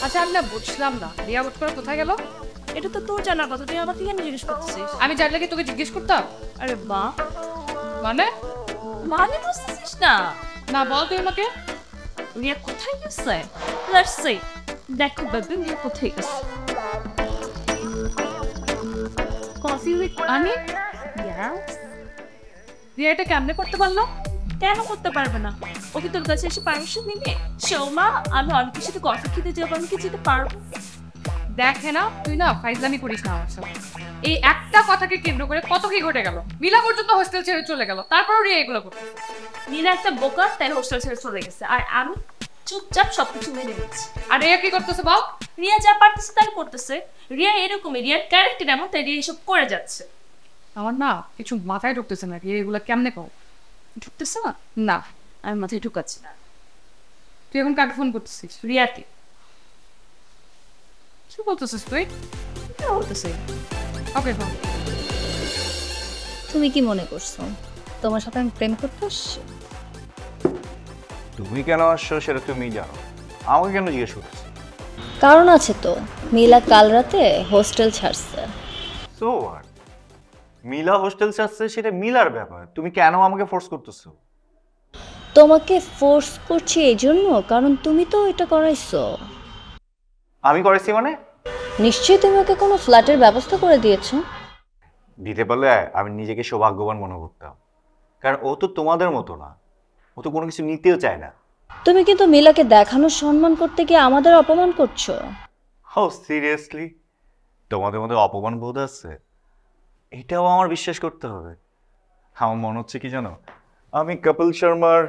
আচ্ছা আমি না বুঝলাম না, রিয়া হুট করে কোথায় গেল? এটা তো তোর জানার কথা, তুই আমাকে কেন জিজ্ঞেস করতেছিস? আমি জানলে কি তোকে জিজ্ঞেস করতাম? আরে মা, মানে মানে বুঝতেছিস না? না বল তুই আমাকে। রিয়া কোথায় গেছে? Let's see. দেখো বেবি, রিয়া কোথায় গেছে? কফি উইথ আমি ইয়াস। রিয়া এটা কেমনে করতে পারলো? কেন করতে পারবে না? ও কি তোর কাছে এসে পারমিশন নিবে? সৌমা, আমি অনেকের সাথে কফি খেতে যাবো, আমি কি যেতে পারবো? দেখে না তুই না ফাইজলামি করিস না আমার সাথে। এই একটা কথাকে কেন্দ্র করে কত কি ঘটে গেল। মিলা পর্যন্ত হোস্টেল ছেড়ে চলে গেল, তারপরও রিয়া এগুলো করতে। নীলা একটা বোকা, তাই হোস্টেল ছেড়ে চলে গেছে, আর আমি চুপচাপ সবকিছু মেনে নিচ্ছি। আর রিয়া কি করতেছে বল? রিয়া যা পারতেছে তাই করতেছে। রিয়া এরকমই, রিয়ার ক্যারেক্টার এমন, তাই রিয়া এসব করে যাচ্ছে। আমার না কিছু মাথায় ঢুকতেছে না, রিয়া এগুলো কেমনে কও? ঢুকতেছে না? না। আমি মাথায় ঢুকাচ্ছি না। তুই এখন কাকে ফোন করতেছিস? রিয়াকে। কি বলতেছিস তুই? কি বলতেছে? ওকে ফোন। তুমি কি মনে করছো তোমার সাথে আমি প্রেম করতে আসছি? তুমি কেন আসছো সেটা তুমি জানো, আমাকে কেন জিজ্ঞেস করছো? কারণ আছে তো, মিলা কাল রাতে হোস্টেল ছাড়ছে। সো হোয়াট, মিলা হোস্টেল ছাড়ছে সেটা মিলার ব্যাপার, তুমি কেন আমাকে ফোর্স করতেছো? তোমাকে ফোর্স করছি এই জন্য কারণ তুমি তো এটা করাইছো। আমি করেছি মানে? নিশ্চয়ই তুমি ওকে কোনো ফ্ল্যাটের ব্যবস্থা করে দিয়েছো। দিতে পারলে আমি নিজেকে সৌভাগ্যবান মনে করতাম, কারণ ও তো তোমাদের মতো না, ও তো কোনো কিছু নিতেও চায় না। তুমি কিন্তু মিলাকে দেখানোর সম্মান করতে গিয়ে আমাদের অপমান করছো। How seriously? তোমাদের মধ্যে অপমান বোধ আছে? এটাও আমার বিশ্বাস করতে হবে? আমার মনে হচ্ছে কি জানো, আমি কপিল শর্মার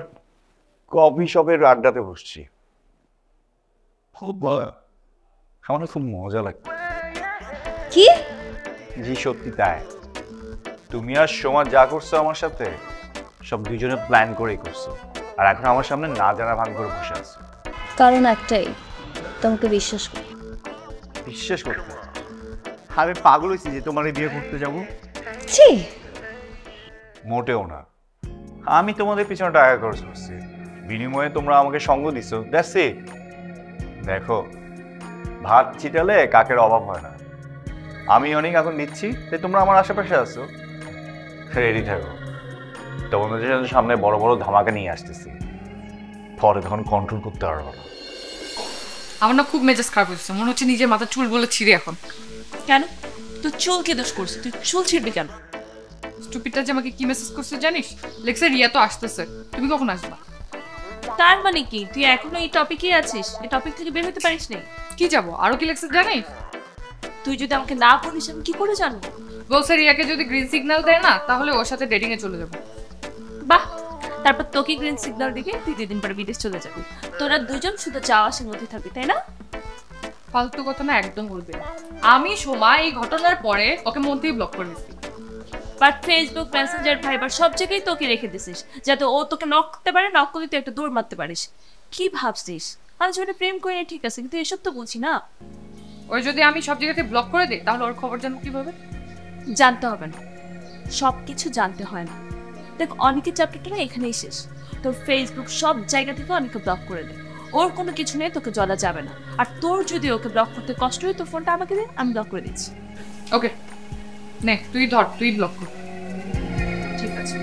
কফি শপের আড্ডাতে বসছি। খুব ভালো, আমার না খুব মজা লাগছে। কি? জি সত্যি তাই। তুমি আর সোমা যা করছো আমার সাথে, সব দুজনে প্ল্যান করেই করছো, আর এখন আমার সামনে না জানা ভান করে বসে আছো। কারণ একটাই, তোমাকে বিশ্বাস করি। বিশ্বাস করতে আমি পাগল হয়েছি যে তোমার বিয়ে করতে যাব? ছি, মোটেও না। আমি তোমাদের পিছনে টাকা খরচ করছি, বিনিময়ে তোমরা আমাকে সঙ্গ দিছো, দ্যাটস ইট। দেখো, ভাত ছিটালে কাকের অভাব হয় না। আমি অনেক এখন দিচ্ছি, তাই তোমরা আমার আশেপাশে আছো, রেডি থাকো। তোমাদের সামনে বড় বড় ধামাকা নিয়ে আসতেছি, পরে তখন কন্ট্রোল করতে পারবো না। আমার না খুব মেজাজ খারাপ হচ্ছে, মনে হচ্ছে নিজের মাথা চুল বলে ছিঁড়ে এখন। কেন? তুই চুল কে দোষ করছিস? তুই চুল ছিঁড়বি কেন? স্টুপিডটা যে আমাকে কি মেসেজ করছে জানিস? লেখছে রিয়া তো আসতেছে, তুমি কখন আসবা? তার মানে কি তুই এখনো এই টপিকেই আছিস? এই টপিক থেকে বের হতে পারিস নি? কি যাবো, আরো কি লেখছে জানিস? তুই যদি আমাকে না বলিস আমি কি করে জানবো? বলছে রিয়াকে যদি গ্রিন সিগন্যাল দেয় না তাহলে ওর সাথে ডেটিং এ চলে যাবো। বাহ, তারপর তোকে গ্রিন সিগন্যাল দিকে তুই 2 দিন পরে বিদেশ চলে যাবি। তোরা দুজন শুধু যাওয়া আসার মধ্যে থাকবি, তাই না? ফালতু কথা না একদম বলবি না। আমি সোমা এই ঘটনার পরে ওকে মধ্যেই ব্লক করে দিচ্ছি। বাট ফেসবুক, মেসেঞ্জার, ভাইবার সব জায়গায় তোকে রেখে দিছিস, যাতে ও তোকে নক করতে পারে, নক করলে তুই একটা দৌড় মারতে পারিস। কি ভাবছিস? আমি জীবনে প্রেম করি না ঠিক আছে, কিন্তু এসব তো বলছি না। ওই যদি আমি সব জায়গাতে ব্লক করে দিই তাহলে ওর খবর জানবো কিভাবে? জানতে হবে না, সবকিছু জানতে হয় না। দেখ, অনেকের চ্যাপ্টারটা না এখানেই শেষ। তোর ফেসবুক সব জায়গা থেকে অনেকে ব্লক করে দে, ওর কোনো কিছু নেই, তোকে জ্বলা যাবে না। আর তোর যদি ওকে ব্লক করতে কষ্ট হয় তোর ফোনটা আমাকে দে, আমি ব্লক করে দিচ্ছি। ওকে নে, তুই ধর, তুই ব্লক কর। ঠিক আছে।